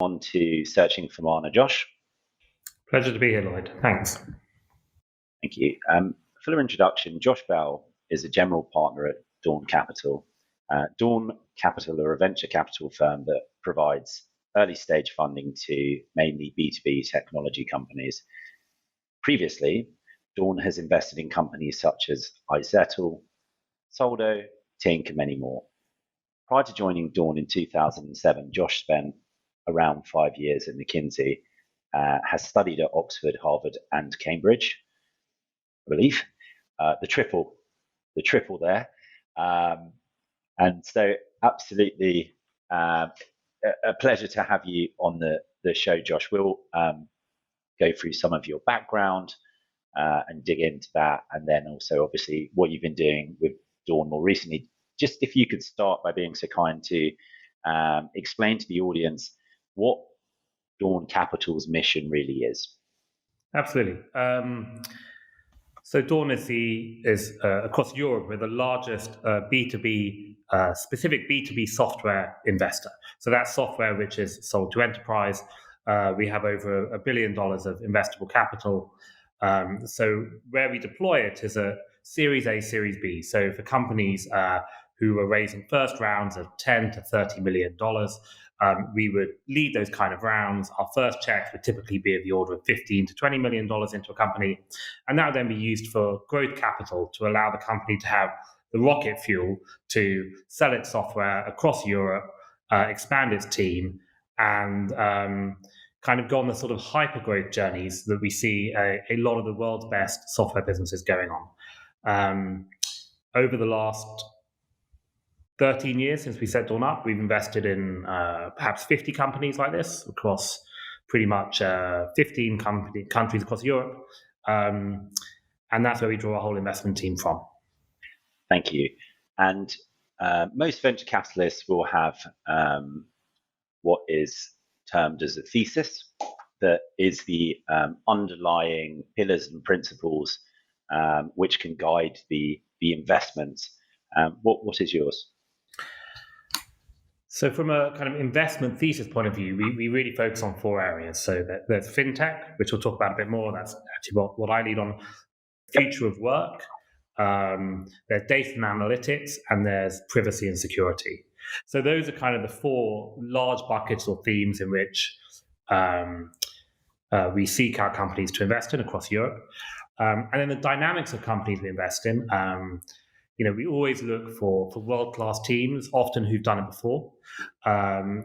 On to Searching for Mana. Josh. Pleasure to be here, Lloyd. Thanks. Thank you. For your introduction, Josh Bell is a general partner at Dawn Capital. Dawn Capital are a venture capital firm that provides early stage funding to mainly B2B technology companies. Previously, Dawn has invested in companies such as iZettle, Soldo, Tink, and many more. Prior to joining Dawn in 2007, Josh spent around 5 years at McKinsey, has studied at Oxford, Harvard, and Cambridge, I believe. The triple there. And so absolutely a pleasure to have you on the show, Josh. We'll go through some of your background and dig into that, and then also obviously what you've been doing with Dawn more recently. Just if you could start by being so kind to explain to the audience what Dawn Capital's mission really is. Absolutely. So Dawn is across Europe, we're the largest B2B, specific B2B software investor. So that's software which is sold to enterprise. We have over $1 billion of investable capital. So where we deploy it is a Series A, Series B. So for companies who are raising first rounds of $10 to $30 million, we would lead those kind of rounds. Our first checks would typically be of the order of $15 to $20 million into a company. And that would then be used for growth capital to allow the company to have the rocket fuel to sell its software across Europe, expand its team, and kind of go on the sort of hyper growth journeys that we see a lot of the world's best software businesses going on. Over the last 13 years since we set Dawn up, we've invested in perhaps 50 companies like this across pretty much 15 countries across Europe. And that's where we draw our whole investment team from. Thank you. And most venture capitalists will have what is termed as a thesis, that is the underlying pillars and principles which can guide the investments. What is yours? So from a kind of investment thesis point of view, we really focus on 4 areas. So there's Fintech, which we'll talk about a bit more. That's actually what I lead on. Future of work. There's data and analytics, and there's privacy and security. So those are kind of the 4 large buckets or themes in which we seek our companies to invest in across Europe. And then the dynamics of companies we invest in. We always look for world-class teams, often who've done it before.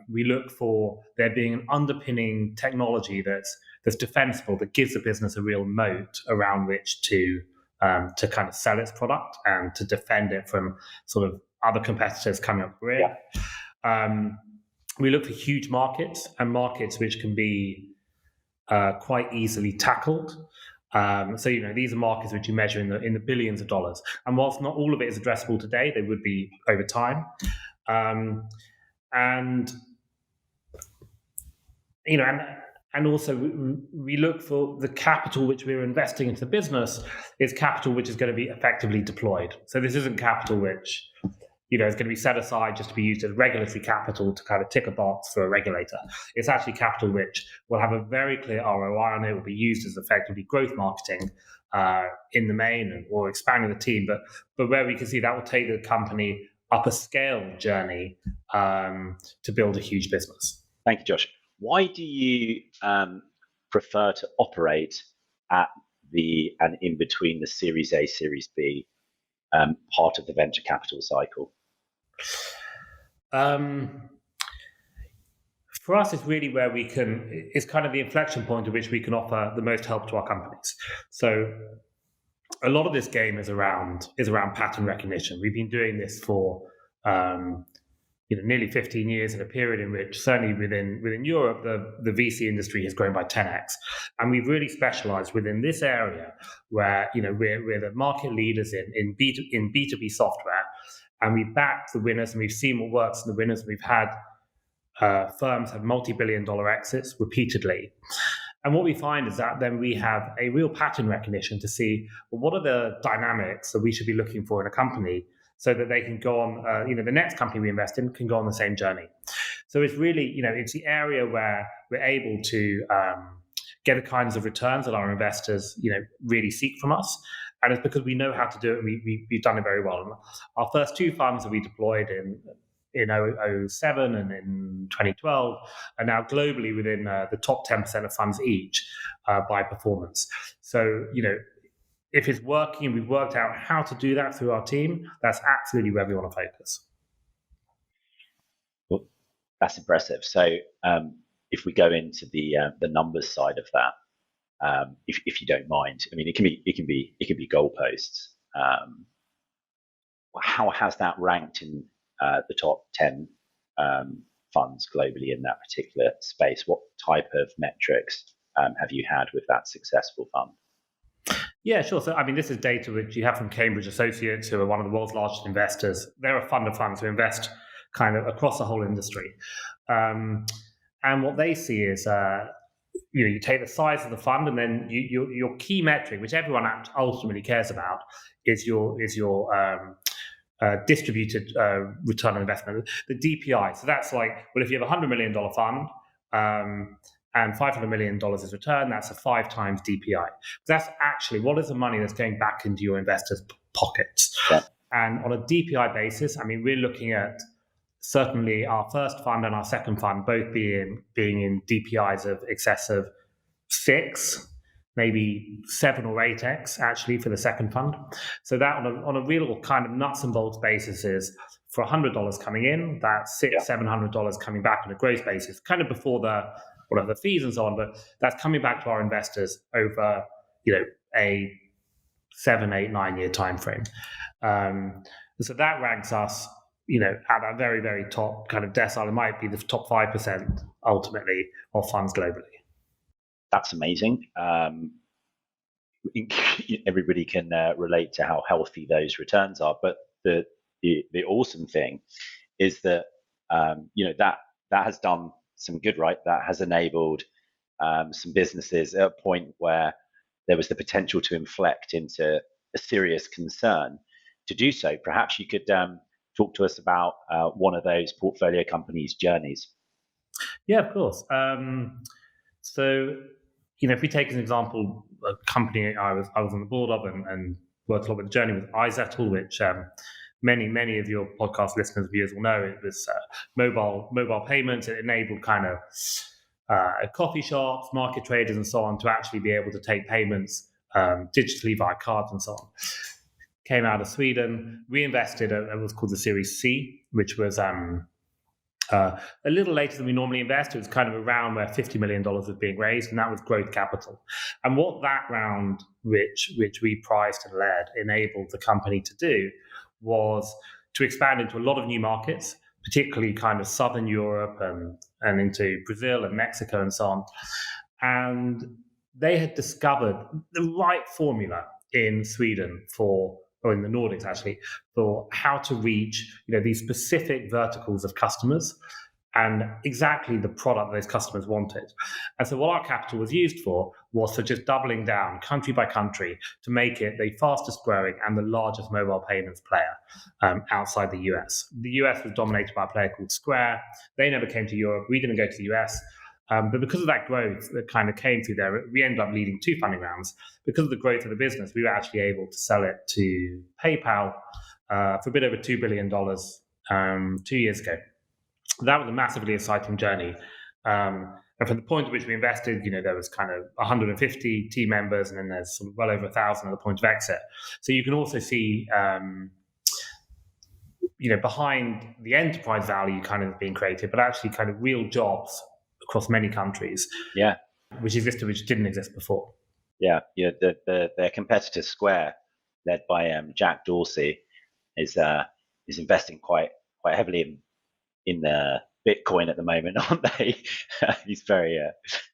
We look for there being an underpinning technology that's defensible, that gives the business a real moat around which to kind of sell its product and to defend it from sort of other competitors coming up the rear. Yeah. We look for huge markets and markets which can be quite easily tackled. So these are markets which you measure in the billions of dollars, and whilst not all of it is addressable today, they would be over time. And also we look for the capital which we're investing into the business is capital which is going to be effectively deployed. So this isn't capital which is going to be set aside just to be used as regulatory capital to kind of tick a box for a regulator. It's actually capital which will have a very clear ROI on it, will be used as effectively growth marketing in the main or expanding the team, but where we can see that will take the company up a scale journey to build a huge business. Thank you, Josh. Why do you prefer to operate at and in between the Series A, Series B part of the venture capital cycle? For us, it's really where it's kind of the inflection point at which we can offer the most help to our companies. So a lot of this game is around pattern recognition. We've been doing this for nearly 15 years in a period in which certainly within Europe, the VC industry has grown by 10x. And we've really specialized within this area where, we're the market leaders in B2B software, and we back the winners and we've seen what works in the winners. We've had firms have multi-billion-dollar exits repeatedly. And what we find is that then we have a real pattern recognition to see, well, what are the dynamics that we should be looking for in a company so that they can go on, the next company we invest in can go on the same journey. So it's really, it's the area where we're able to get the kinds of returns that our investors, really seek from us. And it's because we know how to do it. We've done it very well. And our first two funds that we deployed in 2007 and in 2012 are now globally within the top 10% of funds each by performance. So, if it's working and we've worked out how to do that through our team, that's absolutely where we want to focus. Well, that's impressive. So if we go into the numbers side of that, if you don't mind, I mean, it can be goalposts. How has that ranked in the top 10 funds globally in that particular space? What type of metrics have you had with that successful fund? Yeah, sure. So, I mean, this is data which you have from Cambridge Associates, who are one of the world's largest investors. They're a fund of funds who invest kind of across the whole industry. And what they see is, you take the size of the fund, and then your key metric, which everyone ultimately cares about, is your distributed return on investment, the DPI. So that's like, well, if you have a $100 million fund, and $500 million is return, that's a 5 times DPI. That's actually what is the money that's going back into your investors' pockets. Yeah. And on a DPI basis, I mean, we're looking at certainly our first fund and our second fund both being in DPIs of excess of 6, maybe 7 or 8x actually for the second fund. So that on a real kind of nuts and bolts basis is for $100 coming in, that's $700 coming back on a gross basis, kind of before the fees and so on, but that's coming back to our investors over a 7, 8, 9 year time frame. So that ranks us at that very, very top kind of decile. It might be the top 5% ultimately of funds globally. That's amazing. Everybody can relate to how healthy those returns are, but the awesome thing is that that has done some good, right? That has enabled some businesses at a point where there was the potential to inflect into a serious concern to do so. Perhaps you could talk to us about one of those portfolio companies' journeys. Yeah, of course. So, if we take as an example a company I was on the board of and worked a lot with the journey with iZettle, which many of your podcast listeners, viewers will know. It was mobile payments. It enabled kind of coffee shops, market traders, and so on to actually be able to take payments digitally via cards and so on. Came out of Sweden. We invested at what's called the Series C, which was a little later than we normally invest. It was kind of around where $50 million was being raised, and that was growth capital. And what that round, which we priced and led, enabled the company to do was to expand into a lot of new markets, particularly kind of Southern Europe and into Brazil and Mexico and so on. And they had discovered the right formula in Sweden or in the Nordics actually, for how to reach these specific verticals of customers and exactly the product those customers wanted. And so what our capital was used for was for just doubling down country by country to make it the fastest growing and the largest mobile payments player outside the US. The US was dominated by a player called Square. They never came to Europe. We didn't go to the US. But because of that growth that kind of came through there, we ended up leading 2 funding rounds. Because of the growth of the business, we were actually able to sell it to PayPal for a bit over $2 billion 2 years ago. That was a massively exciting journey. And from the point at which we invested, there was kind of 150 team members, and then there's sort of well over 1,000 at the point of exit. So you can also see, behind the enterprise value kind of being created, but actually kind of real jobs across many countries. Yeah, which didn't exist before. Yeah. Their competitor Square, led by Jack Dorsey, is investing quite heavily in the Bitcoin at the moment, aren't they? He's very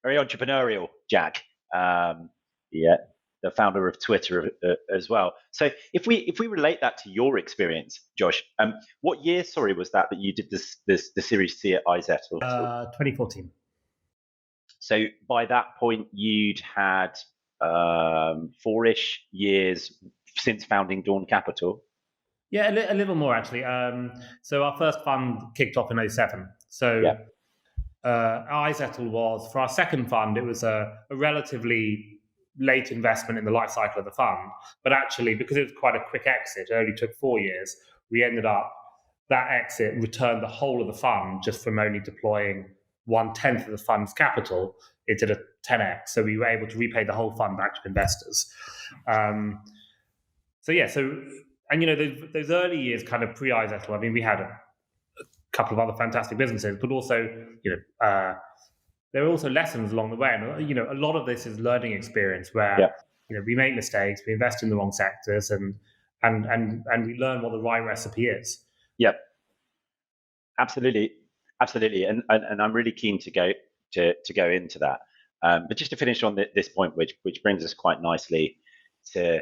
entrepreneurial, Jack. The founder of Twitter as well. So if we relate that to your experience, Josh, what year, was that you did the Series C at iZettle? 2014. So by that point, you'd had 4-ish years since founding Dawn Capital. Yeah, a little more actually. So our first fund kicked off in 2007. So iZettle was, for our second fund, it was a relatively late investment in the life cycle of the fund. But actually, because it was quite a quick exit, it only took 4 years, we ended up, that exit returned the whole of the fund just from only deploying 1/10 of the fund's capital. It did a 10x. So we were able to repay the whole fund back to investors. And those early years kind of pre-iZettle, I mean, we had a couple of other fantastic businesses, but also, there are also lessons along the way. And, a lot of this is learning experience where, we make mistakes, we invest in the wrong sectors, and we learn what the right recipe is. Yep. Absolutely. And I'm really keen to go into that. But just to finish on this point, which brings us quite nicely to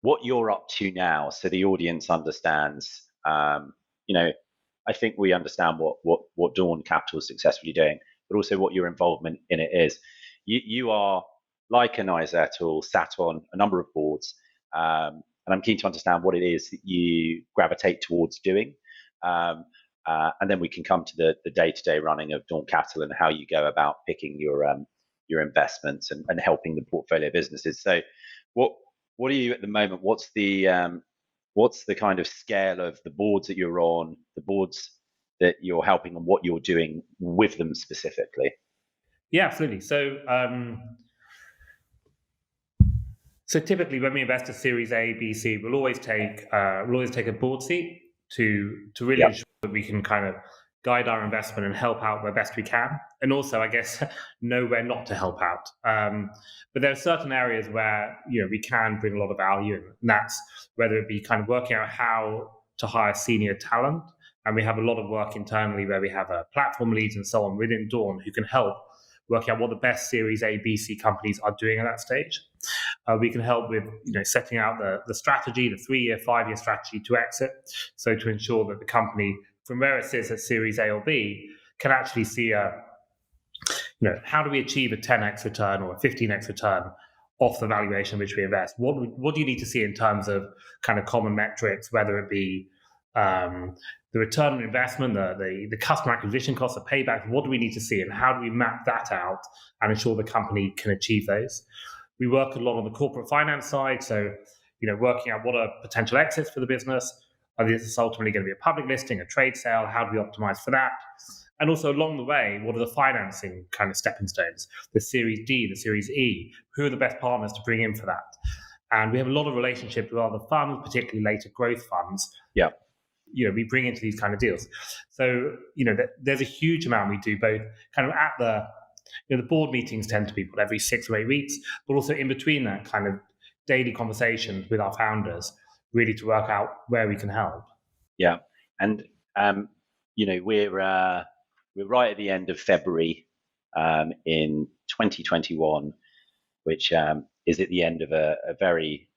what you're up to now, so the audience understands. I think we understand what Dawn Capital is successfully doing, but also what your involvement in it is. You are, like an iZettle, sat on a number of boards, and I'm keen to understand what it is that you gravitate towards doing. And then we can come to the day-to-day running of Dawn Capital and how you go about picking your investments and helping the portfolio businesses. So what are you at the moment? What's the kind of scale of the boards that you're on, the boards that you're helping, and what you're doing with them specifically? Yeah, absolutely. So typically when we invest in Series A, B, C, we'll always take a board seat to really ensure that we can kind of guide our investment and help out where best we can, and also, I guess, know where not to help out. But there are certain areas where we can bring a lot of value, and that's whether it be kind of working out how to hire senior talent, and we have a lot of work internally where we have platform leads and so on within Dawn who can help working out what the best Series A, B, C companies are doing at that stage. We can help with setting out the strategy, the 3-year, 5-year strategy to exit, so to ensure that the company, from where it sits at Series A or B, can actually see how do we achieve a 10x return or a 15x return off the valuation in which we invest? What do you need to see in terms of kind of common metrics, whether it be the return on investment, the customer acquisition costs, the payback? What do we need to see, and how do we map that out and ensure the company can achieve those? We work a lot on the corporate finance side, so working out what are potential exits for the business. Are this ultimately going to be a public listing, a trade sale? How do we optimize for that? And also along the way, what are the financing kind of stepping stones? The Series D, the Series E, who are the best partners to bring in for that? And we have a lot of relationships with other funds, particularly later growth funds. Yeah. We bring into these kind of deals. So, there's a huge amount we do, both kind of at the board meetings tend to be every 6 or 8 weeks, but also in between that, kind of daily conversations with our founders, really to work out where we can help. Yeah. And, we're right at the end of February in 2021, which is at the end of a very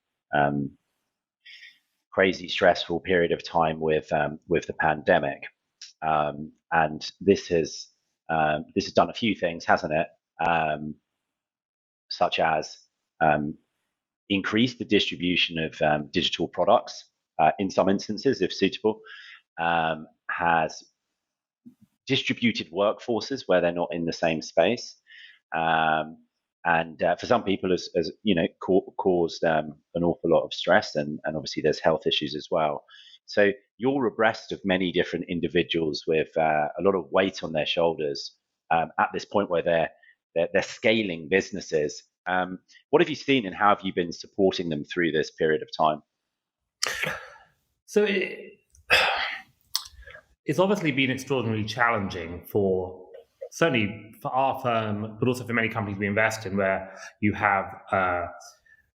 crazy, stressful period of time with the pandemic. And this has done a few things, hasn't it? Such as increase the distribution of digital products in some instances, if suitable, has distributed workforces where they're not in the same space, and for some people has caused an awful lot of stress, and obviously there's health issues as well. So you're abreast of many different individuals with a lot of weight on their shoulders at this point where they're scaling businesses. What have you seen, and how have you been supporting them through this period of time? So it's obviously been extraordinarily challenging certainly for our firm, but also for many companies we invest in, where you have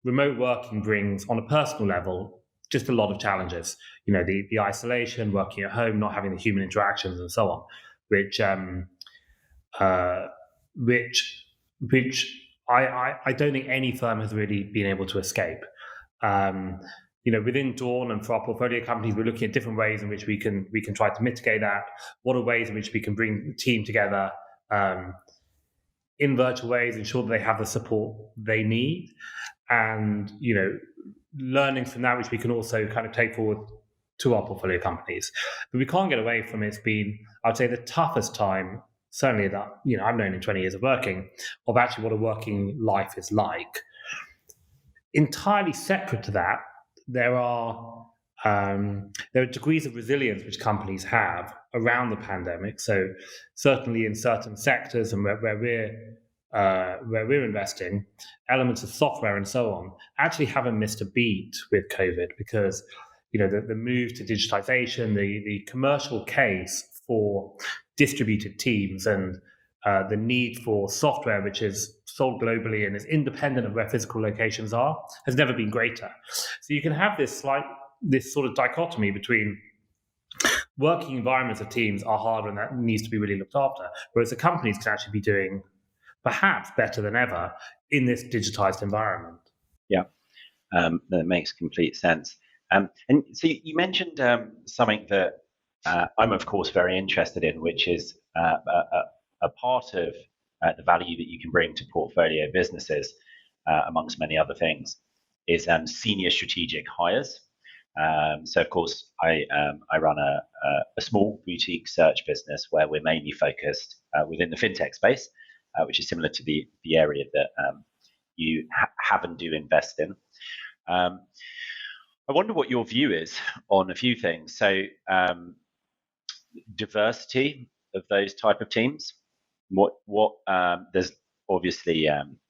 remote working brings, on a personal level, just a lot of challenges. The isolation, working at home, not having the human interactions, and so on, which I don't think any firm has really been able to escape. Within Dawn and for our portfolio companies, we're looking at different ways in which we can try to mitigate that. What are ways in which we can bring the team together in virtual ways, ensure that they have the support they need, and learning from that, which we can also kind of take forward to our portfolio companies. But we can't get away from it's been, I'd say, the toughest time, certainly that I've known in 20 years of working, of actually what a working life is like. Entirely separate to that, there are degrees of resilience which companies have around the pandemic. So certainly in certain sectors and where we're investing, elements of software and so on actually haven't missed a beat with COVID, because the move to digitization, the commercial case for distributed teams, and the need for software which is sold globally and is independent of where physical locations are has never been greater. So you can have this sort of dichotomy between working environments of teams are harder and that needs to be really looked after, whereas the companies can actually be doing perhaps better than ever in this digitized environment. Yeah, that makes complete sense. And so you mentioned something that I'm, of course, very interested in, which is a part of the value that you can bring to portfolio businesses, amongst many other things, is senior strategic hires. So, of course, I run a small boutique search business where we're mainly focused within the fintech space, which is similar to the area that you have and do invest in. I wonder what your view is on a few things. So, diversity of those type of teams. What there's obviously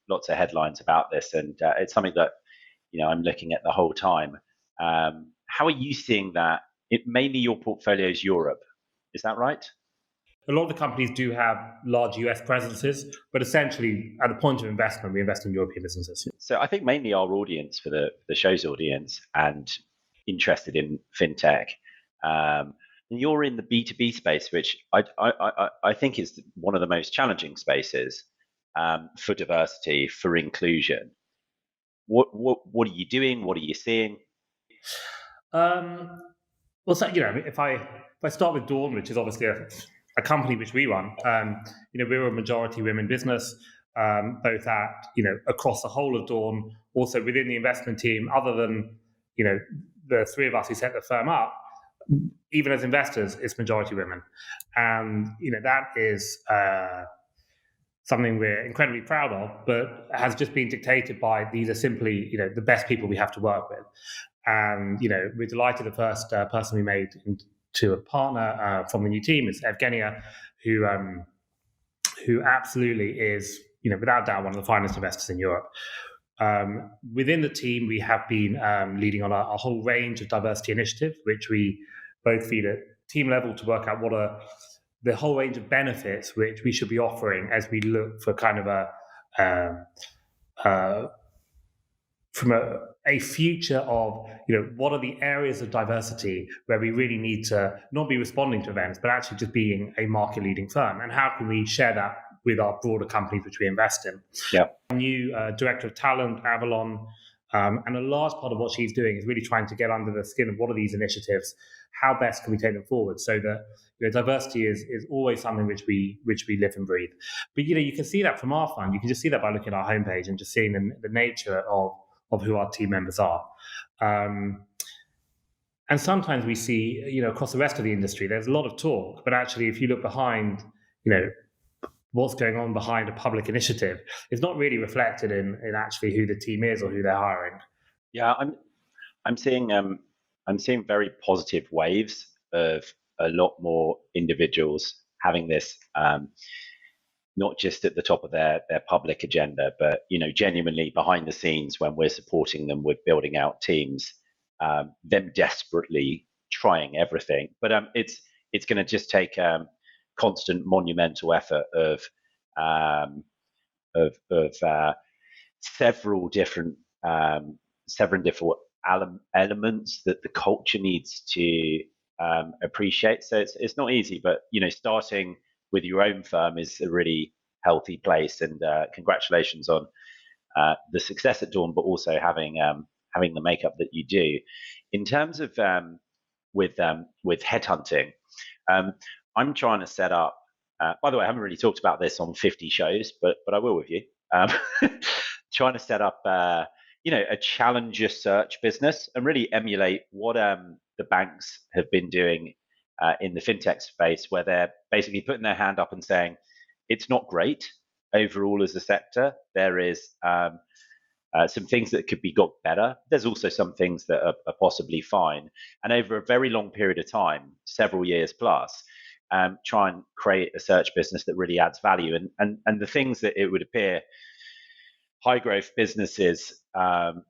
lots of headlines about this, and it's something that I'm looking at the whole time. How are you seeing that? Mainly your portfolio is Europe, is that right? A lot of the companies do have large US presences, but essentially at the point of investment, we invest in European businesses. So I think mainly our audience for the show's audience and interested in fintech. And you're in the B2B space, which I think is one of the most challenging spaces for diversity, for inclusion. What are you doing? What are you seeing? Well, so, if I start with Dawn, which is obviously a company which we run, we're a majority women business, both at across the whole of Dawn, also within the investment team. Other than the three of us who set the firm up, even as investors, it's majority women, and that is something we're incredibly proud of, but has just been dictated by these are simply the best people we have to work with. And we're delighted. The first person we made into a partner from the new team is Evgenia, who absolutely is without doubt one of the finest investors in Europe. Within the team, we have been leading on a whole range of diversity initiatives, which we both feed at team level to work out what are the whole range of benefits which we should be offering as we look for kind of from a future of what are the areas of diversity where we really need to not be responding to events, but actually just being a market leading firm, and how can we share that with our broader companies which we invest in. Yeah. New director of talent, Avalon, and a large part of what she's doing is really trying to get under the skin of what are these initiatives, how best can we take them forward, so that diversity is always something which we live and breathe. But you can see that from our fund. You can just see that by looking at our homepage and just seeing the nature of who our team members are. And sometimes we see, across the rest of the industry, there's a lot of talk, but actually, if you look behind, what's going on behind a public initiative, it's not really reflected in actually who the team is or who they're hiring. Yeah, I'm seeing very positive waves of a lot more individuals having this, not just at the top of their public agenda, but genuinely behind the scenes when we're supporting them with building out teams, them desperately trying everything. But it's going to just take constant monumental effort of several different elements that the culture needs to appreciate. So it's not easy, but starting with your own firm is a really healthy place. And congratulations on the success at Dawn, but also having the makeup that you do. In terms of with headhunting, I'm trying to set up. By the way, I haven't really talked about this on 50 shows, but I will with you. Trying to set up a challenger search business and really emulate what the banks have been doing in the fintech space, where they're basically putting their hand up and saying it's not great overall as a sector. There is some things that could be got better. There's also some things that are possibly fine. And over a very long period of time, several years plus, try and create a search business that really adds value. And the things that it would appear high growth businesses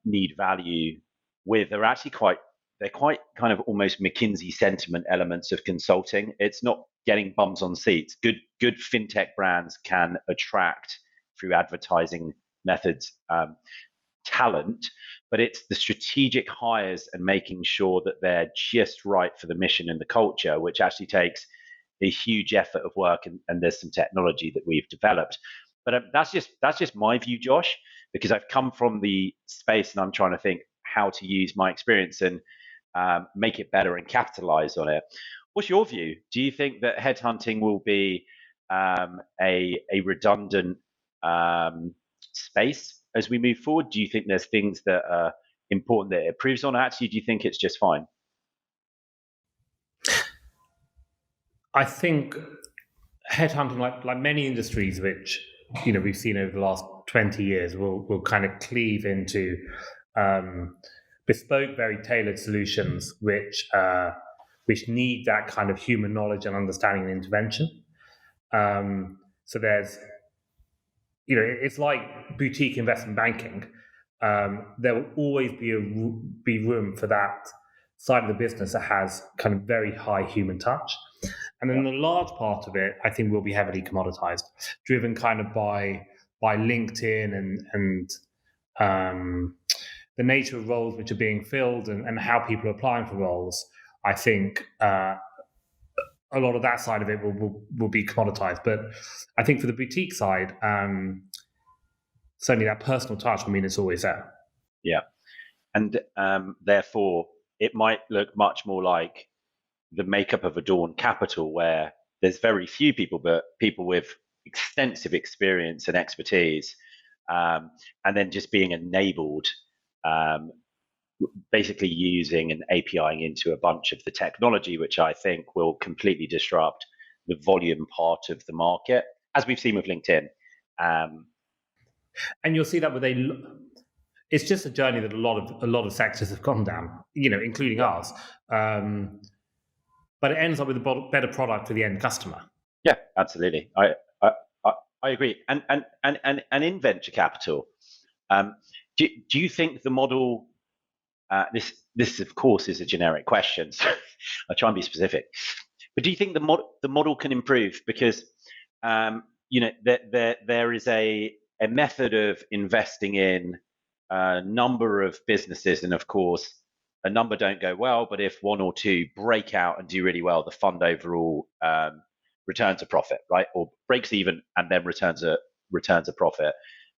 need value with are actually quite kind of almost McKinsey sentiment elements of consulting. It's not getting bums on seats. Good fintech brands can attract through advertising methods talent, but it's the strategic hires and making sure that they're just right for the mission and the culture, which actually takes a huge effort of work, and there's some technology that we've developed. But that's just my view, Josh, because I've come from the space and I'm trying to think how to use my experience and make it better and capitalize on it. What's your view? Do you think that headhunting will be a redundant space as we move forward? Do you think there's things that are important that it improves on? Actually, do you think it's just fine? I think headhunting, like many industries, which we've seen over the last 20 years, will kind of cleave into bespoke, very tailored solutions, which need that kind of human knowledge and understanding and intervention. So there's, it's like boutique investment banking. There will always be room for that side of the business that has kind of very high human touch. And then the large part of it, I think, will be heavily commoditized, driven kind of by LinkedIn and the nature of roles which are being filled and how people are applying for roles. I think a lot of that side of it will be commoditized. But I think for the boutique side, certainly that personal touch, it's always there. Yeah. And therefore, it might look much more like the makeup of a Dawn Capital, where there's very few people, but people with extensive experience and expertise, and then just being enabled, basically using and APIing into a bunch of the technology, which I think will completely disrupt the volume part of the market, as we've seen with LinkedIn. And you'll see that it's just a journey that a lot of sectors have gone down, including ours. But it ends up with a better product for the end customer. Yeah, absolutely. I agree. And in venture capital, do you think the model? This of course is a generic question, so I'll try and be specific. But do you think the model can improve? Because there is a method of investing in a number of businesses, and of course a number don't go well, but if one or two break out and do really well, the fund overall returns a profit, right? Or breaks even and then returns a profit,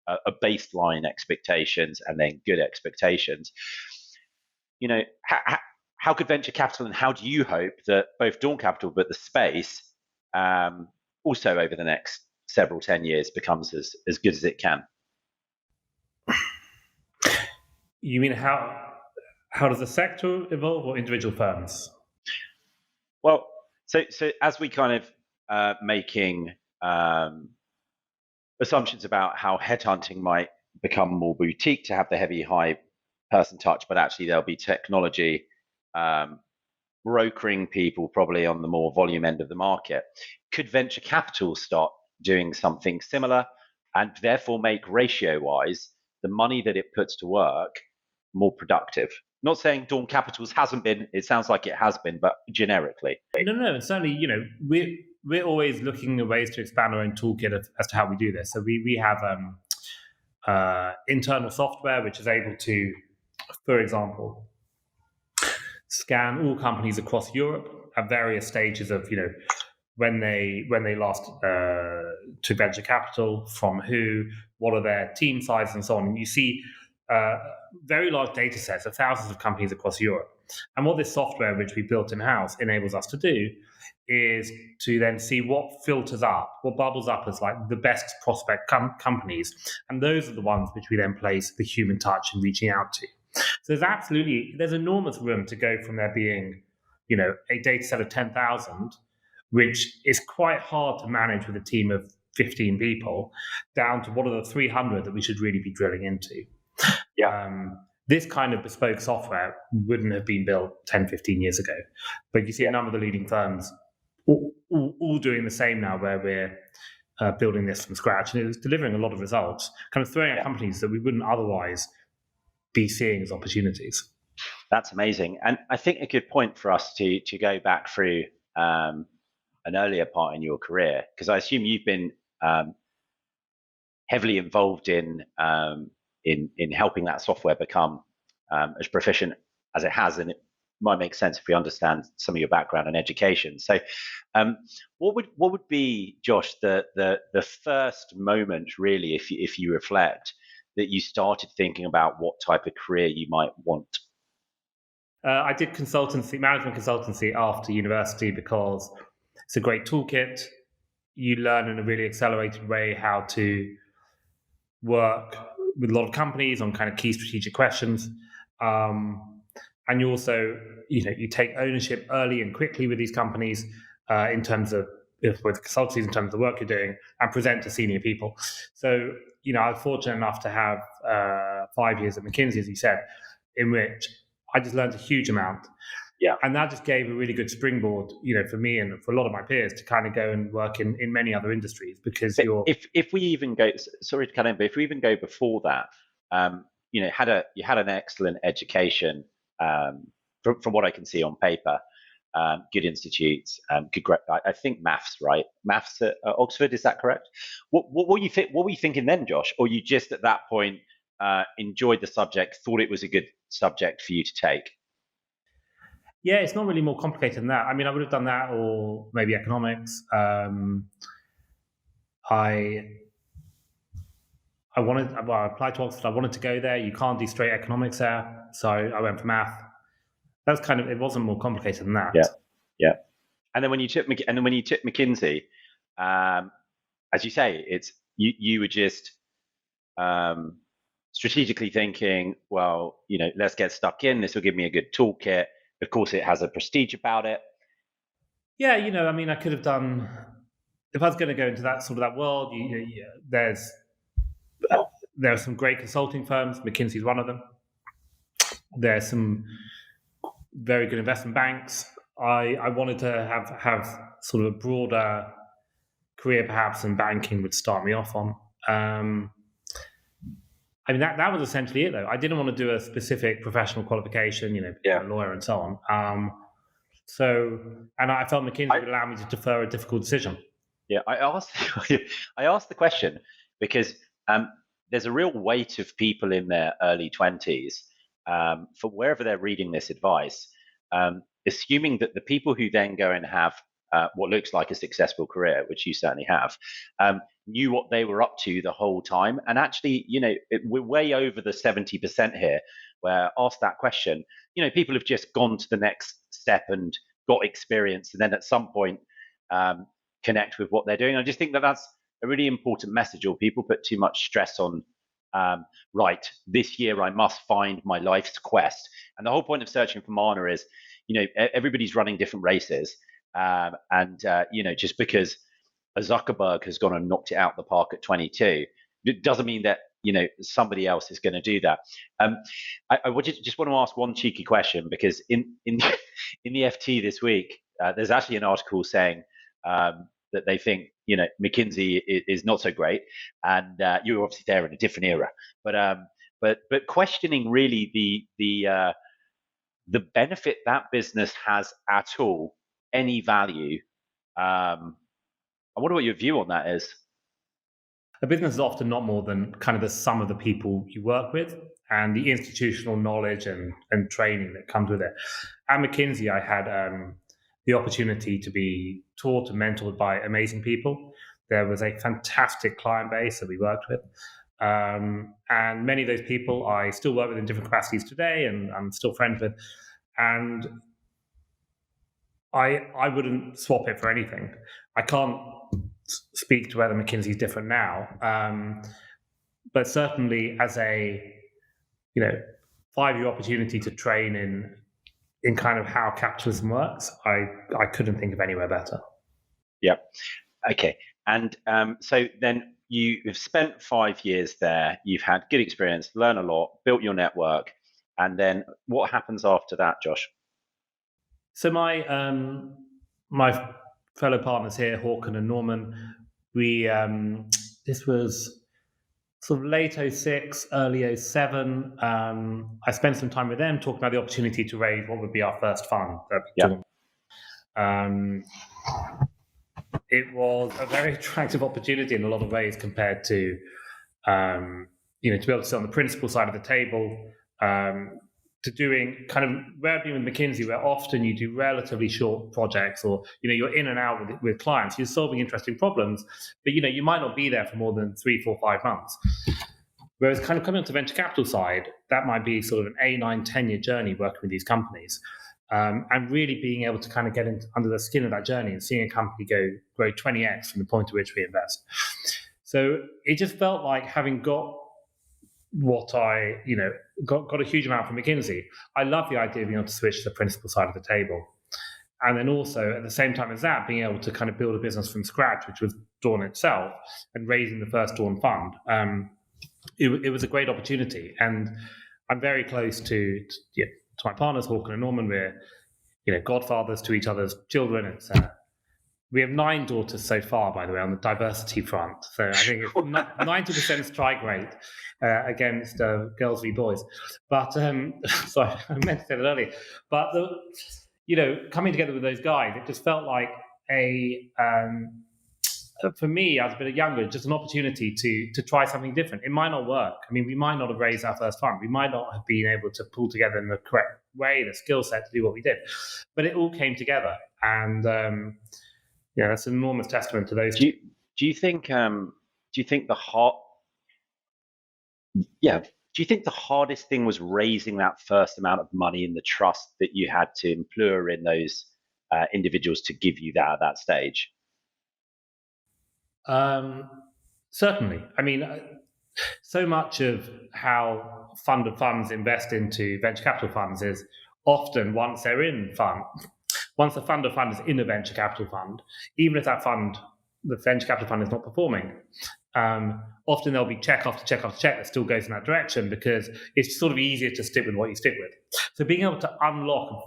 a baseline expectations and then good expectations. How could venture capital, and how do you hope that both Dawn Capital but the space also over the next several 10 years becomes as good as it can? You mean how does the sector evolve, or individual firms? Well, so as we kind of making assumptions about how headhunting might become more boutique to have the heavy high person touch, but actually there'll be technology brokering people probably on the more volume end of the market. Could venture capital start doing something similar and therefore make ratio-wise the money that it puts to work more productive? Not saying Dawn Capital's hasn't been, it sounds like it has been, but generically. No, and certainly, we're always looking at ways to expand our own toolkit as to how we do this. So we have internal software which is able to, for example, scan all companies across Europe at various stages of, when they last took venture capital, from who, what are their team sizes, and so on. And you see very large data sets of thousands of companies across Europe. And what this software, which we built in-house, enables us to do is to then see what filters up, what bubbles up as like the best prospect companies. And those are the ones which we then place the human touch in reaching out to. So there's enormous room to go from there being, a data set of 10,000, which is quite hard to manage with a team of 15 people, down to what are the 300 that we should really be drilling into. This kind of bespoke software wouldn't have been built 10, 15 years ago. But you see a number of the leading firms all doing the same now, where we're building this from scratch. And it's delivering a lot of results, kind of throwing at companies that we wouldn't otherwise be seeing as opportunities. That's amazing. And I think a good point for us to go back through an earlier part in your career, because I assume you've been heavily involved in helping that software become as proficient as it has, and it might make sense if we understand some of your background and education. So, what would be, Josh, the first moment, really, if you reflect, that you started thinking about what type of career you might want? I did management consultancy after university, because it's a great toolkit. You learn in a really accelerated way how to work with a lot of companies on kind of key strategic questions. And you also, you take ownership early and quickly with these companies in terms of, with consultancies, in terms of the work you're doing, and present to senior people. So, I was fortunate enough to have 5 years at McKinsey, as you said, in which I just learned a huge amount. Yeah. And that just gave a really good springboard, for me and for a lot of my peers to kind of go and work in many other industries, because if we even go, sorry to cut in, but if we even go before that, you had an excellent education, from what I can see on paper, good institutes, I think maths, right? Maths at Oxford, is that correct? What were you thinking then, Josh? Or you just at that point enjoyed the subject, thought it was a good subject for you to take? Yeah, it's not really more complicated than that. I mean, I would have done that, or maybe economics. I applied to Oxford. I wanted to go there. You can't do straight economics there, so I went for math. That's it wasn't more complicated than that. Yeah. And then when you took McKinsey, as you say, it's you were just strategically thinking, well, let's get stuck in. This will give me a good toolkit. Of course, it has a prestige about it. Yeah, I mean, I could have done, if I was going to go into that world. There are some great consulting firms. McKinsey's one of them. There's some very good investment banks. I wanted to have sort of a broader career, perhaps, and banking would start me off on. I mean, that was essentially it, though. I didn't want to do a specific professional qualification, become a lawyer and so on. And I felt McKinsey would allow me to defer a difficult decision. Yeah, I asked the question because there's a real weight of people in their early 20s, for wherever they're reading this advice, assuming that the people who then go and have what looks like a successful career, which you certainly have, knew what they were up to the whole time. And actually, we're way over the 70% here, where asked that question, people have just gone to the next step and got experience, and then at some point connect with what they're doing. I just think that that's a really important message, or people put too much stress on, right, this year I must find my life's quest. And the whole point of searching for Mana is, everybody's running different races. And just because a Zuckerberg has gone and knocked it out the park at 22, it doesn't mean that, somebody else is going to do that. I just want to ask one cheeky question, because in the FT this week, there's actually an article saying that they think, McKinsey is not so great, and you're obviously there in a different era. But questioning really the benefit that business has at all, any value. I wonder what your view on that is. A business is often not more than kind of the sum of the people you work with and the institutional knowledge and training that comes with it. At McKinsey, I had the opportunity to be taught and mentored by amazing people. There was a fantastic client base that we worked with. And many of those people I still work with in different capacities today, and I'm still friends with. And I wouldn't swap it for anything. I can't speak to whether McKinsey is different now, but certainly as a 5-year opportunity to train in kind of how capitalism works, I couldn't think of anywhere better. Yeah. Okay. And so then you've spent 5 years there. You've had good experience, learned a lot, built your network, and then what happens after that, Josh? So my fellow partners here, Håkon and Norman, we this was sort of late 06, early 07. I spent some time with them talking about the opportunity to raise what would be our first fund. Yeah. It was a very attractive opportunity in a lot of ways compared to, to be able to sit on the principal side of the table, to doing kind of where I've been with McKinsey, where often you do relatively short projects, or you're in and out with clients, you're solving interesting problems, but you might not be there for more than 3, 4, 5 months. Whereas kind of coming onto the venture capital side, that might be sort of an 8, 9, 10-year journey working with these companies. And really being able to kind of get under the skin of that journey and seeing a company grow 20x from the point at which we invest. So it just felt like having got what I, got a huge amount from McKinsey. I love the idea of being able to switch to the principal side of the table. And then also at the same time as that, being able to kind of build a business from scratch, which was Dawn itself, and raising the first Dawn fund. It was a great opportunity. And I'm very close to my partners, Håkon and Norman. We're, godfathers to each other's children. We have 9 daughters so far, by the way, on the diversity front. So I think it's 90% strike rate against girls v boys. But sorry, I meant to say that earlier. But coming together with those guys, it just felt like for me, as a bit younger, just an opportunity to try something different. It might not work. I mean, we might not have raised our first fund. We might not have been able to pull together in the correct way, the skill set to do what we did. But it all came together. And that's an enormous testament to those. Do you think the hardest thing was raising that first amount of money and the trust that you had to employ in those individuals to give you that at that stage? Certainly. I mean, so much of how fund of funds invest into venture capital funds is often once they're in fund, once the fund of fund is in a venture capital fund, even if that fund, the venture capital fund, is not performing, often there'll be check after check after check that still goes in that direction, because it's sort of easier to stick with what you stick with. So being able to unlock,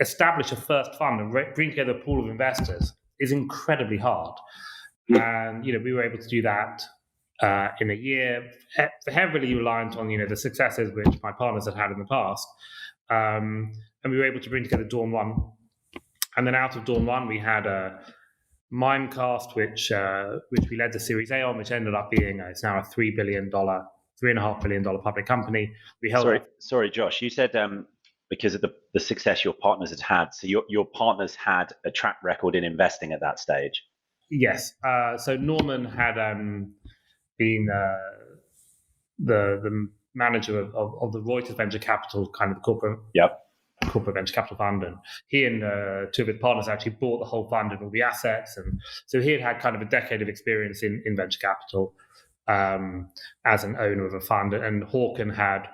establish a first fund and bring together a pool of investors is incredibly hard. And, we were able to do that in a year, heavily reliant on, the successes which my partners had in the past. And we were able to bring together Dawn 1. And then out of Dawn 1, we had a Mimecast, which we led the Series A on, which ended up being, it's now a $3.5 billion public company. We held Sorry, Josh, you said because of the success your partners had. So your partners had a track record in investing at that stage? Yes. So Norman had been the manager of the Reuters Venture Capital, kind of corporate venture capital fund, and he and 2 of his partners actually bought the whole fund and all the assets, and so he had kind of a decade of experience in venture capital as an owner of a fund. And Håkon had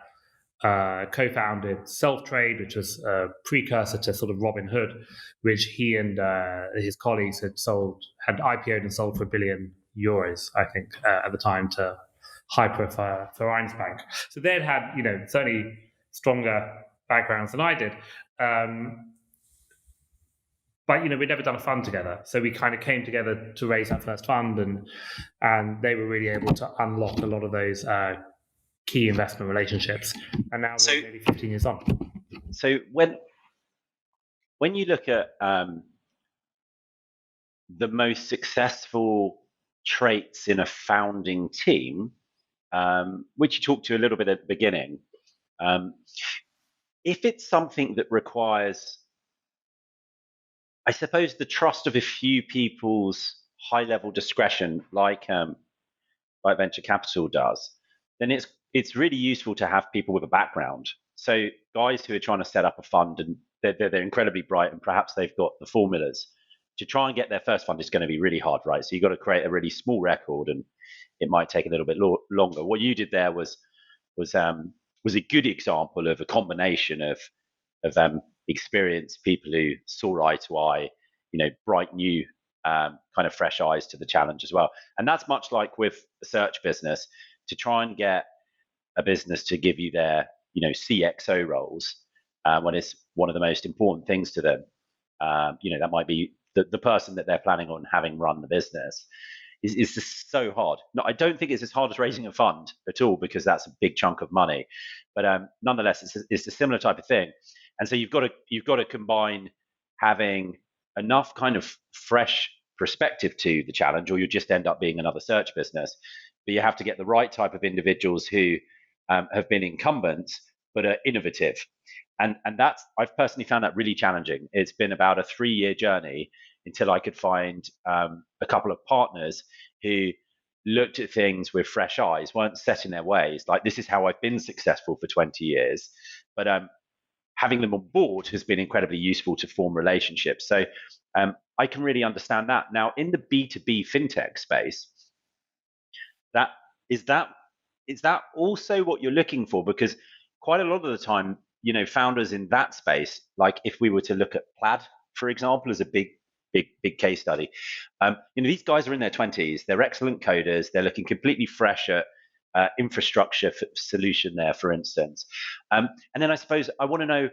co-founded Self-Trade, which was a precursor to sort of Robinhood, which he and his colleagues had IPO'd and sold for €1 billion, I think, at the time, to high-profile Vereinsbank. So they'd had, certainly stronger backgrounds than I did. But, we'd never done a fund together. So we kind of came together to raise that first fund, and they were really able to unlock a lot of those key investment relationships. And now we're nearly 15 years on. So when you look at the most successful traits in a founding team, which you talked to a little bit at the beginning, if it's something that requires, I suppose, the trust of a few people's high-level discretion, like venture capital does, then it's really useful to have people with a background. So guys who are trying to set up a fund, and they're incredibly bright, and perhaps they've got the formulas to try and get their first fund, is going to be really hard, right? So you've got to create a really small record, and it might take a little bit longer. What you did there was was a good example of a combination of experienced people who saw eye to eye, bright new kind of fresh eyes to the challenge as well. And that's much like with the search business. To try and get a business to give you their CXO roles when it's one of the most important things to them, that might be the person that they're planning on having run the business, is just so hard. No, I don't think it's as hard as raising a fund at all, because that's a big chunk of money. But nonetheless, it's a similar type of thing. And so you've got to combine having enough kind of fresh perspective to the challenge, or you'll just end up being another search business. But you have to get the right type of individuals who have been incumbents but are innovative. And I've personally found that really challenging. It's been about a 3-year journey until I could find a couple of partners who looked at things with fresh eyes, weren't set in their ways. Like, this is how I've been successful for 20 years. But having them on board has been incredibly useful to form relationships. So I can really understand that. Now, in the B2B fintech space, is that also what you're looking for? Because quite a lot of the time, founders in that space, like if we were to look at Plaid, for example, as a big case study, these guys are in their 20s. They're excellent coders. They're looking completely fresh at infrastructure solution there, for instance. And then I suppose I want to know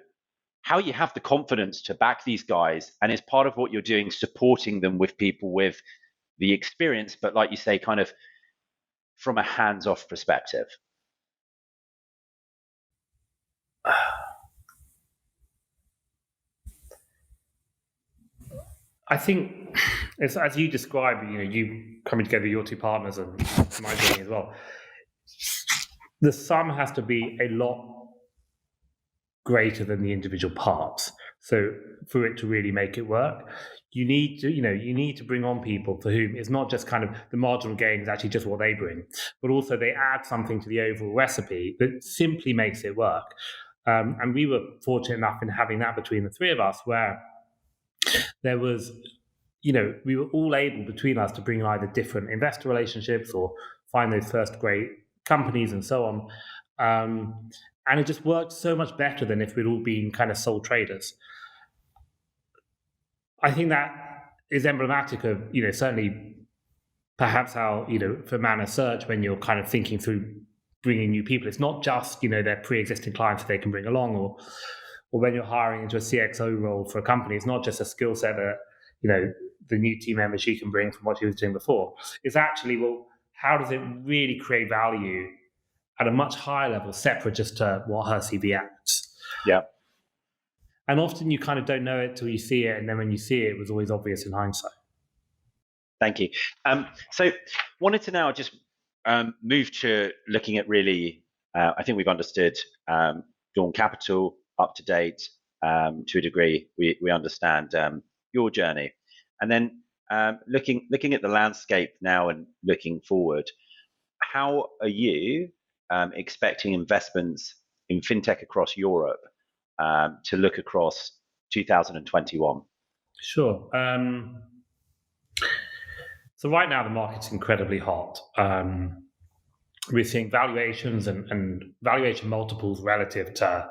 how you have the confidence to back these guys, and as part of what you're doing, supporting them with people with the experience, but like you say, kind of from a hands-off perspective. I think, as you described, you coming together, your two partners, and my journey as well, the sum has to be a lot greater than the individual parts. So for it to really make it work, you need to bring on people for whom it's not just kind of the marginal gain is actually just what they bring, but also they add something to the overall recipe that simply makes it work. And we were fortunate enough in having that between the three of us, where there was, we were all able between us to bring either different investor relationships or find those first great companies and so on. And it just worked so much better than if we'd all been kind of sole traders. I think that is emblematic of, certainly perhaps how, for Manor Search, when you're kind of thinking through bringing new people, it's not just, their pre-existing clients that they can bring along, or when you're hiring into a CXO role for a company, it's not just a skill set that, the new team member she can bring from what she was doing before. It's actually, well, how does it really create value at a much higher level, separate just to what her CV adds? Yeah. And often you kind of don't know it till you see it, and then when you see it, it was always obvious in hindsight. Thank you. So wanted to now just move to looking at really, I think we've understood Dawn Capital up to date to a degree. We understand your journey. And then looking at the landscape now and looking forward, how are you expecting investments in fintech across Europe to look across 2021? Sure. So right now the market's incredibly hot. We're seeing valuations and valuation multiples relative to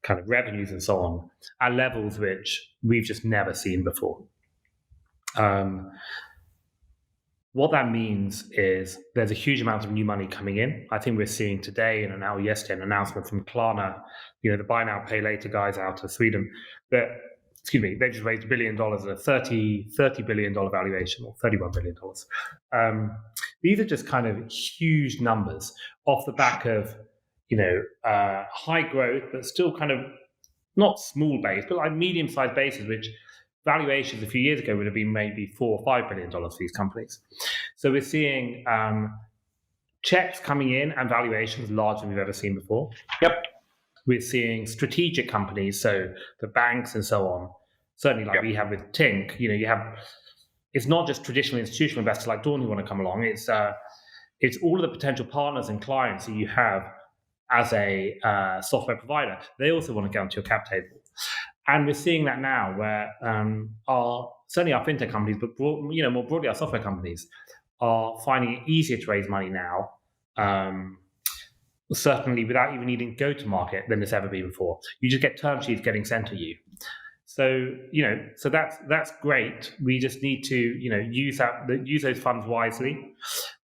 kind of revenues and so on at levels which we've just never seen before. What that means is there's a huge amount of new money coming in. I think we're seeing today and now yesterday an announcement from Klarna, the buy now, pay later guys out of Sweden, that, they just raised $1 billion at a $30 billion valuation, or $31 billion. These are just kind of huge numbers off the back of, high growth, but still kind of not small base, but like medium-sized bases, which valuations a few years ago would have been maybe $4 or $5 billion for these companies. So we're seeing checks coming in and valuations larger than we've ever seen before. Yep. We're seeing strategic companies, so the banks and so on, certainly like we have with Tink. It's not just traditional institutional investors like Dawn who want to come along. It's all of the potential partners and clients that you have as a software provider. They also want to get onto your cap table. And we're seeing that now where certainly our fintech companies, but more broadly our software companies, are finding it easier to raise money now. certainly without even needing to go to market than it's ever been before. You just get term sheets getting sent to you. So so that's great. We just need to use those funds wisely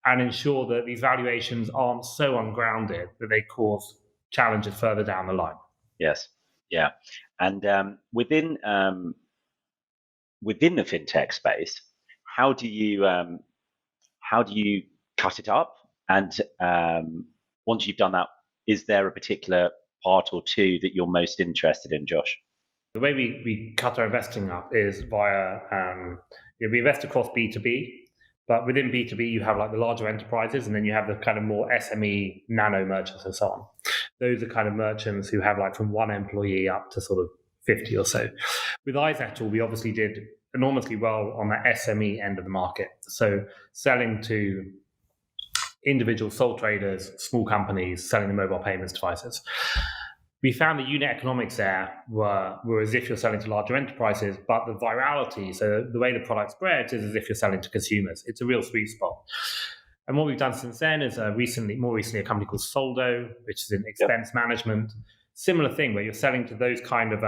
and ensure that these valuations aren't so ungrounded that they cause challenges further down the line. Yes, yeah, and within the fintech space, how do you cut it up? And once you've done that, is there a particular part or two that you're most interested in, Josh? The way we cut our investing up is via we invest across B2B, but within B2B you have like the larger enterprises, and then you have the kind of more SME nano merchants and so on. Those are kind of merchants who have like from one employee up to sort of 50 or so. With iZettle, we obviously did enormously well on the SME end of the market. So selling to individual sole traders, small companies, selling the mobile payments devices. We found the unit economics there were as if you're selling to larger enterprises, but the virality, so the way the product spreads, is as if you're selling to consumers. It's a real sweet spot. And what we've done since then is more recently, a company called Soldo, which is in expense management. Similar thing where you're selling to those kind of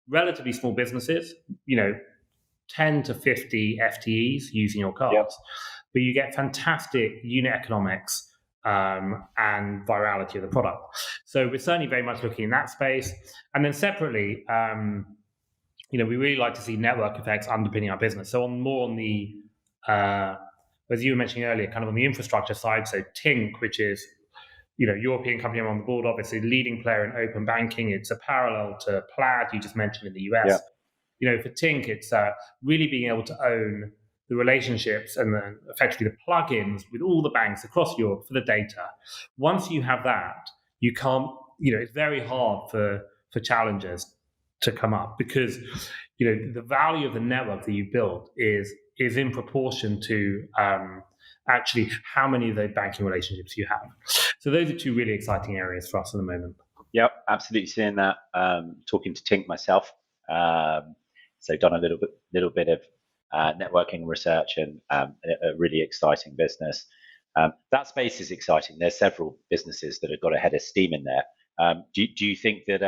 relatively small businesses, 10 to 50 FTEs using your cards, but you get fantastic unit economics and virality of the product. So we're certainly very much looking in that space. And then separately, we really like to see network effects underpinning our business. So on the, as you were mentioning earlier, kind of on the infrastructure side, so Tink, which is, European company on the board, obviously leading player in open banking. It's a parallel to Plaid, you just mentioned in the US. For Tink, it's really being able to own the relationships and effectively the plugins with all the banks across Europe for the data. Once you have that, you can't, it's very hard for challengers to come up because, the value of the network that you built is in proportion to actually how many of those banking relationships you have. So those are two really exciting areas for us at the moment. Yep, absolutely seeing that. Talking to Tink myself. So done a little bit of networking research and a really exciting business. That space is exciting. There's several businesses that have got a head of steam in there. Do you think that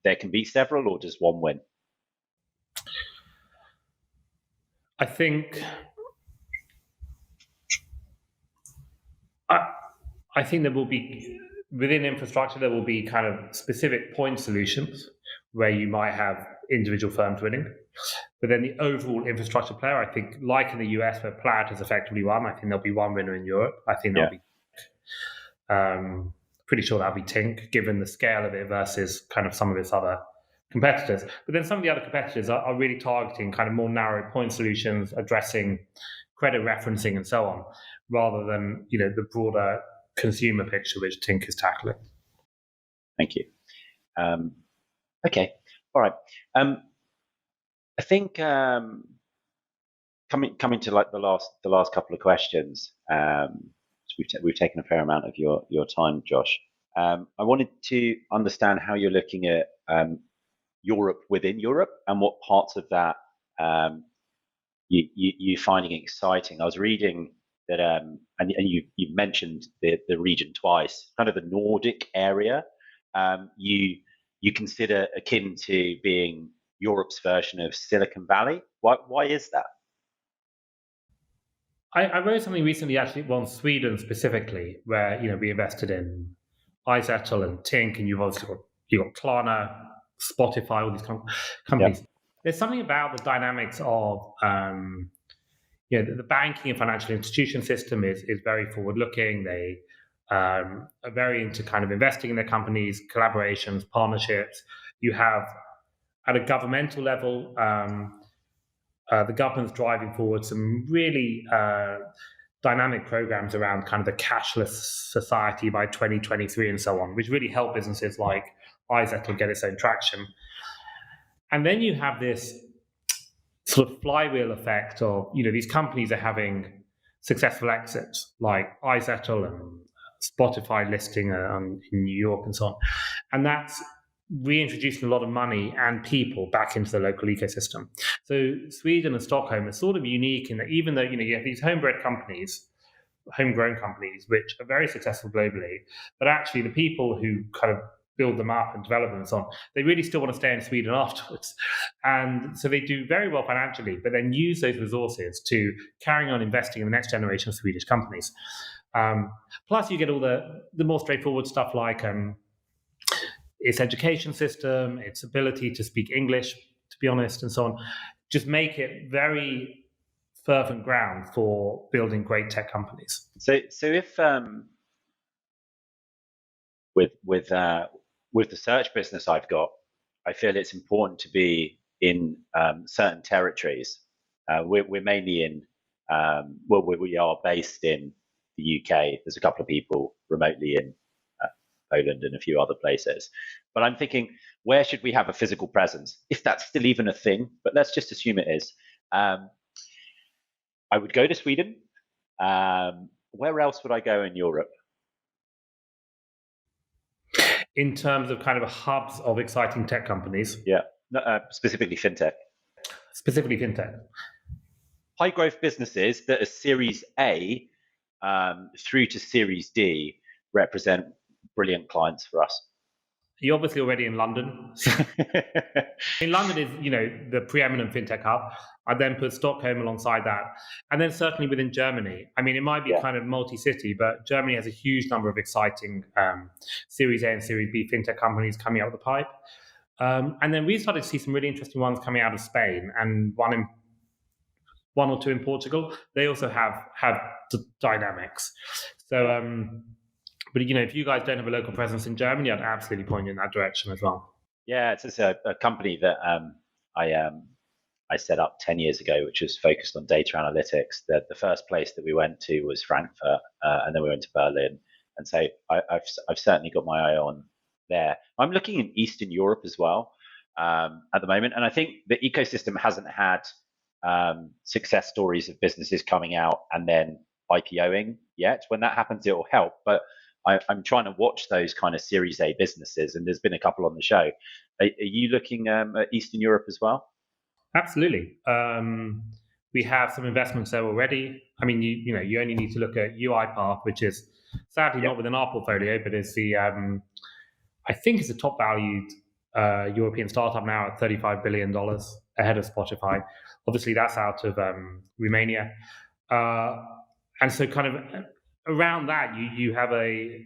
there can be several, or does one win? I think there will be, within infrastructure, there will be kind of specific point solutions where you might have individual firms winning. But then the overall infrastructure player, I think, like in the US where Plaid has effectively won, I think there'll be one winner in Europe. I think there'll be pretty sure that'll be Tink, given the scale of it versus kind of some of its other competitors. But then some of the other competitors are really targeting kind of more narrow point solutions, addressing credit referencing and so on, rather than the broader consumer picture which Tink is tackling. Thank you. Okay, all right. I think coming to like the last couple of questions, we've taken a fair amount of your time, Josh. I wanted to understand how you're looking at Europe within Europe and what parts of that you're finding exciting. I was reading that, and you mentioned the region twice, kind of the Nordic area. You consider akin to being Europe's version of Silicon Valley. Why is that? I wrote something recently, actually, on Sweden specifically, where we invested in iZettle and Tink, and you've got Klarna, Spotify, all these companies. Yep. There's something about the dynamics of the banking and financial institution system is very forward-looking. They are very into kind of investing in their companies, collaborations, partnerships. You have, at a governmental level, the government's driving forward some really dynamic programs around kind of the cashless society by 2023 and so on, which really help businesses like iZettle get its own traction. And then you have this sort of flywheel effect of, these companies are having successful exits like iZettle and Spotify listing in New York and so on. And that's reintroducing a lot of money and people back into the local ecosystem. So Sweden and Stockholm are sort of unique in that even though, you have these homebred companies, homegrown companies, which are very successful globally, but actually the people who kind of build them up and develop them and so on, they really still want to stay in Sweden afterwards. And so they do very well financially, but then use those resources to carrying on investing in the next generation of Swedish companies. Plus, you get all the more straightforward stuff like its education system, its ability to speak English, to be honest, and so on. Just make it very fervent ground for building great tech companies. So if with the search business I've got, I feel it's important to be in certain territories. We're mainly in we are based in the UK. There's a couple of people remotely in Poland and a few other places. But I'm thinking, where should we have a physical presence? If that's still even a thing, but let's just assume it is. I would go to Sweden. Where else would I go in Europe? In terms of kind of hubs of exciting tech companies? Yeah, specifically fintech. Specifically fintech. High growth businesses that are Series A through to Series D represent brilliant clients for us. You're obviously already in London. In London is, the preeminent fintech hub. I then put Stockholm alongside that. And then certainly within Germany. I mean, it might be kind of multi-city, but Germany has a huge number of exciting Series A and Series B fintech companies coming out of the pipe. And then we started to see some really interesting ones coming out of Spain and one or two in Portugal. They also have dynamics. So, but if you guys don't have a local presence in Germany, I'd absolutely point you in that direction as well. Yeah, it's a company that I set up 10 years ago, which was focused on data analytics. The first place that we went to was Frankfurt, and then we went to Berlin. And so I've certainly got my eye on there. I'm looking in Eastern Europe as well at the moment, and I think the ecosystem hasn't had success stories of businesses coming out and then IPOing yet. When that happens, it will help, but I'm trying to watch those kind of Series A businesses, and there's been a couple on the show. Are you looking at Eastern Europe as well? Absolutely. We have some investments there already. I mean, you only need to look at UiPath, which is sadly not within our portfolio, but is I think it's the top valued European startup now at $35 billion, ahead of Spotify. Obviously, that's out of Romania. And so kind of around that, you have a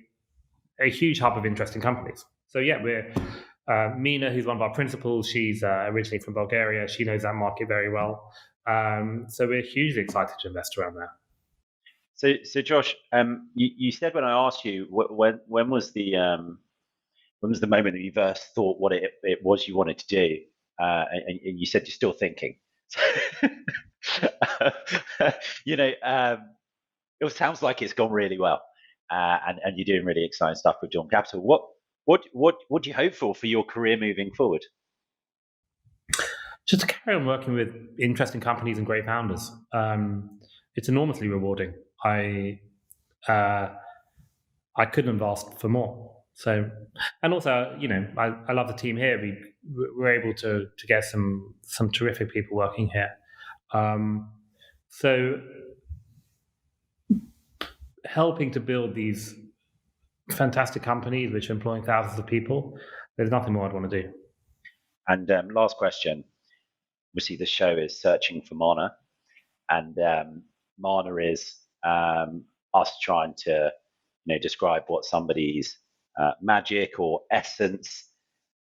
huge hub of interesting companies. So yeah, we're Mina, who's one of our principals, she's originally from Bulgaria. She knows that market very well. So we're hugely excited to invest around there. So Josh, you said when I asked you when was the moment that you first thought what it was you wanted to do, and you said you're still thinking. It sounds like it's gone really well, and you're doing really exciting stuff with Dawn Capital. What do you hope for your career moving forward? Just to carry on working with interesting companies and great founders. It's enormously rewarding. I couldn't have asked for more. So, and also, I love the team here. We're able to get some terrific people working here. So, helping to build these fantastic companies which are employing thousands of people, there's nothing more I'd want to do. And last question. Obviously, the show is searching for Mana, and Mana is us trying to describe what somebody's magic or essence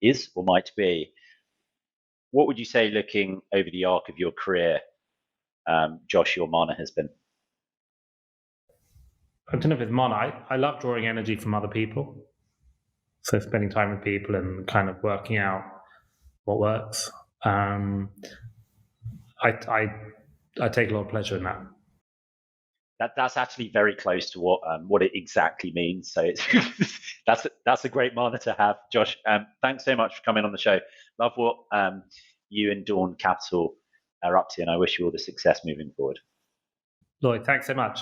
is or might be. What would you say, looking over the arc of your career, Josh, your Mana has been? I don't know if it's Mana. I love drawing energy from other people. So spending time with people and kind of working out what works. I take a lot of pleasure in that. That's actually very close to what it exactly means. So it's that's a great Mana to have, Josh. Thanks so much for coming on the show. Love what you and Dawn Capital are up to, and I wish you all the success moving forward. Lloyd, thanks so much.